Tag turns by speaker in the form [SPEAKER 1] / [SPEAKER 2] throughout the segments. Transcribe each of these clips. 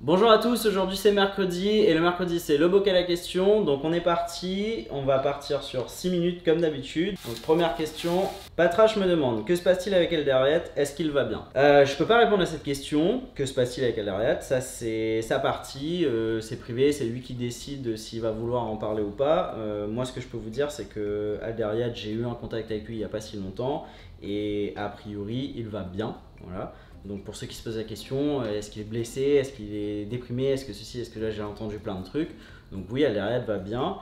[SPEAKER 1] Bonjour à tous, aujourd'hui c'est mercredi et le mercredi c'est le bocal à question. Donc on est parti, on va partir sur 6 minutes comme d'habitude. Donc première question, Patrache me demande que se passe-t-il avec Elderriat, est-ce qu'il va bien? Je peux pas répondre à cette question, que se passe-t-il avec Elderriat, ça c'est sa partie, c'est privé, c'est lui qui décide s'il va vouloir en parler ou pas. Moi ce que je peux vous dire c'est que Elderriat, j'ai eu un contact avec lui il y a pas si longtemps et a priori il va bien, voilà. Donc pour ceux qui se posent la question, est-ce qu'il est blessé, est-ce qu'il est déprimé, est-ce que ceci, est-ce que là j'ai entendu plein de trucs. Donc oui, Elderriat va bien.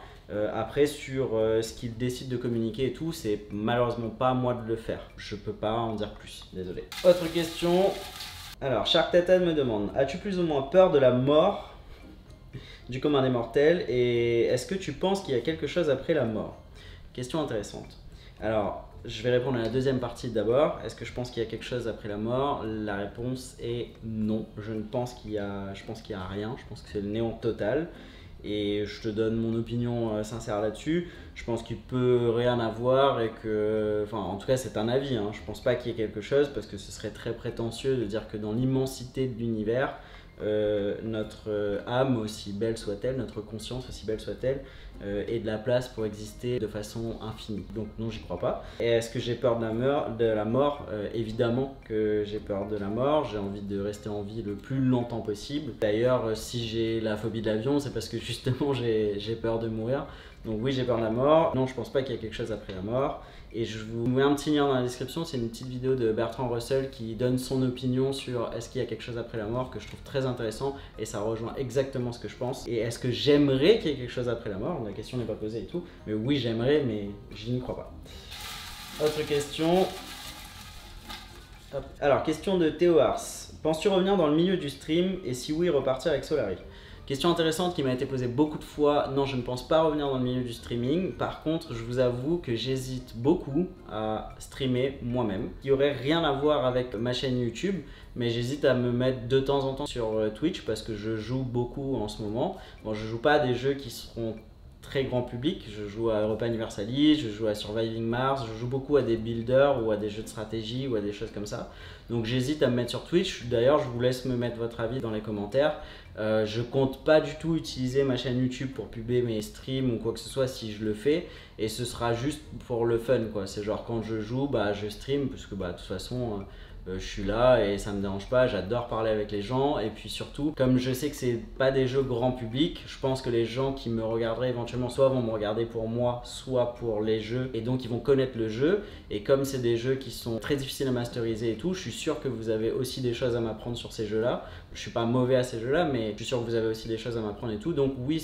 [SPEAKER 1] Après sur ce qu'il décide de communiquer et tout, c'est malheureusement pas à moi de le faire. Je peux pas en dire plus, désolé. Autre question. Alors Shark Tatan me demande, as-tu plus ou moins peur de la mort du commun des mortels et est-ce que tu penses qu'il y a quelque chose après la mort? Question intéressante. Alors, je vais répondre à la deuxième partie d'abord. Est-ce que je pense qu'il y a quelque chose après la mort? La réponse est non. Je pense qu'il y a rien. Je pense que c'est le néant total. Et je te donne mon opinion sincère là-dessus. Je pense qu'il peut rien avoir et que, enfin, en tout cas, c'est un avis. Je pense pas qu'il y ait quelque chose parce que ce serait très prétentieux de dire que dans l'immensité de l'univers, notre âme, aussi belle soit-elle, notre conscience, aussi belle soit-elle, ait de la place pour exister de façon infinie. Donc non, j'y crois pas. Et est-ce que j'ai peur de la mort? Évidemment que j'ai peur de la mort. J'ai envie de rester en vie le plus longtemps possible. D'ailleurs, si j'ai la phobie de l'avion, c'est parce que justement j'ai peur de mourir. Donc oui, j'ai peur de la mort. Non, je pense pas qu'il y ait quelque chose après la mort. Et je vous mets un petit lien dans la description, c'est une petite vidéo de Bertrand Russell qui donne son opinion sur est-ce qu'il y a quelque chose après la mort, que je trouve très intéressant et ça rejoint exactement ce que je pense. Et est-ce que j'aimerais qu'il y ait quelque chose après la mort? La question n'est pas posée et tout, mais oui j'aimerais, mais je n'y crois pas. Autre question. Hop. Alors, question de Théo Ars. Penses-tu revenir dans le milieu du stream et si oui, repartir avec Solari? Question intéressante qui m'a été posée beaucoup de fois. Non, je ne pense pas revenir dans le milieu du streaming. Par contre, je vous avoue que j'hésite beaucoup à streamer moi-même. Il n'y aurait rien à voir avec ma chaîne YouTube, mais j'hésite à me mettre de temps en temps sur Twitch parce que je joue beaucoup en ce moment. Bon, je joue pas à des jeux qui seront très grand public, je joue à Europa Universalis, je joue à Surviving Mars, je joue beaucoup à des builders ou à des jeux de stratégie ou à des choses comme ça. Donc j'hésite à me mettre sur Twitch. D'ailleurs, je vous laisse me mettre votre avis dans les commentaires. Je compte pas du tout utiliser ma chaîne YouTube pour publier mes streams ou quoi que ce soit si je le fais. Et ce sera juste pour le fun, quoi. C'est genre quand je joue, bah, je stream parce que bah, de toute façon... je suis là et ça me dérange pas, j'adore parler avec les gens et puis surtout comme je sais que c'est pas des jeux grand public, je pense que les gens qui me regarderaient éventuellement soit vont me regarder pour moi, soit pour les jeux et donc ils vont connaître le jeu et comme c'est des jeux qui sont très difficiles à masteriser et tout, je suis sûr que vous avez aussi des choses à m'apprendre sur ces jeux là. Je suis pas mauvais à ces jeux là mais je suis sûr que vous avez aussi des choses à m'apprendre et tout, donc oui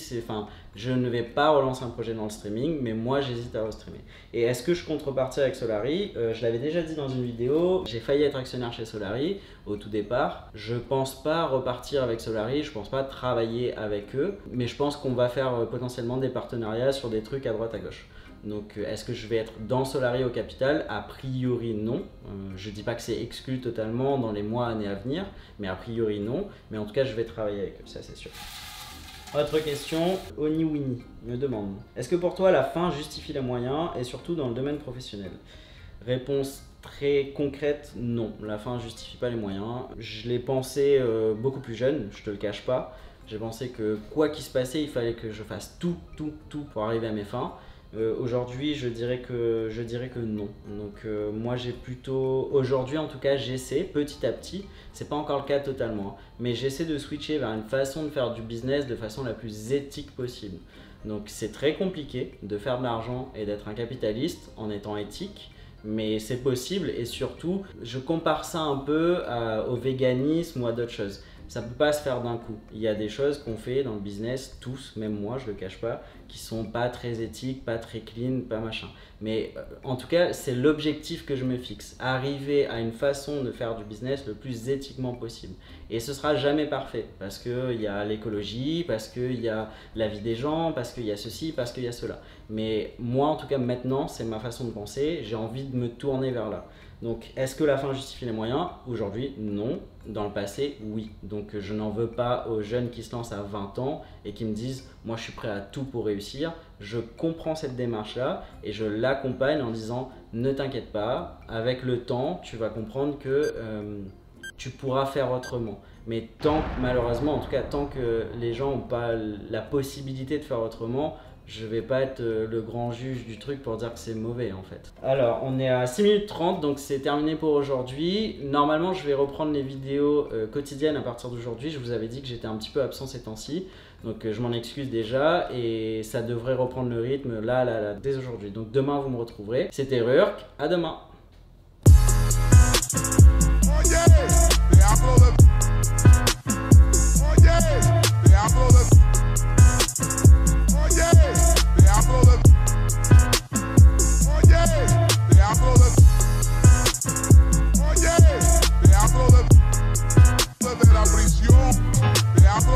[SPEAKER 1] je ne vais pas relancer un projet dans le streaming mais moi j'hésite à restreamer. Et est-ce que je compte repartir avec Solari? Je l'avais déjà dit dans une vidéo, j'ai failli être actionnaire chez Solari au tout départ. Je pense pas repartir avec Solari, je pense pas travailler avec eux, mais je pense qu'on va faire potentiellement des partenariats sur des trucs à droite à gauche. Donc est-ce que je vais être dans Solari au capital? A priori non. Je dis pas que c'est exclu totalement dans les mois, années à venir, mais a priori non. Mais en tout cas je vais travailler avec eux, ça c'est sûr. Autre question, Oniwini me demande, est-ce que pour toi la fin justifie les moyens et surtout dans le domaine professionnel? Réponse très concrète, non. La fin justifie pas les moyens. Je l'ai pensé beaucoup plus jeune, je te le cache pas. J'ai pensé que quoi qu'il se passait, il fallait que je fasse tout pour arriver à mes fins. Aujourd'hui, je dirais que non. Donc moi, j'ai plutôt... Aujourd'hui, en tout cas, j'essaie petit à petit. C'est pas encore le cas totalement. Mais j'essaie de switcher vers une façon de faire du business de façon la plus éthique possible. Donc c'est très compliqué de faire de l'argent et d'être un capitaliste en étant éthique. Mais c'est possible et surtout, je compare ça un peu au véganisme ou à d'autres choses. Ça ne peut pas se faire d'un coup. Il y a des choses qu'on fait dans le business, tous, même moi, je le cache pas, qui sont pas très éthiques, pas très clean, pas machin. Mais en tout cas, c'est l'objectif que je me fixe. Arriver à une façon de faire du business le plus éthiquement possible. Et ce sera jamais parfait parce qu'il y a l'écologie, parce qu'il y a la vie des gens, parce qu'il y a ceci, parce qu'il y a cela. Mais moi, en tout cas, maintenant, c'est ma façon de penser. J'ai envie de me tourner vers là. Donc, est-ce que la fin justifie les moyens? Aujourd'hui, non. Dans le passé, oui. Donc, je n'en veux pas aux jeunes qui se lancent à 20 ans et qui me disent « moi, je suis prêt à tout pour réussir ». Je comprends cette démarche-là et je l'accompagne en disant « ne t'inquiète pas, avec le temps, tu vas comprendre que tu pourras faire autrement ». Mais malheureusement, en tout cas, tant que les gens n'ont pas la possibilité de faire autrement, je vais pas être le grand juge du truc pour dire que c'est mauvais en fait. Alors, on est à 6 minutes 30, donc c'est terminé pour aujourd'hui. Normalement, je vais reprendre les vidéos quotidiennes à partir d'aujourd'hui. Je vous avais dit que j'étais un petit peu absent ces temps-ci, donc je m'en excuse déjà et ça devrait reprendre le rythme là, dès aujourd'hui. Donc demain, vous me retrouverez. C'était Rurk, à demain. Oh yeah.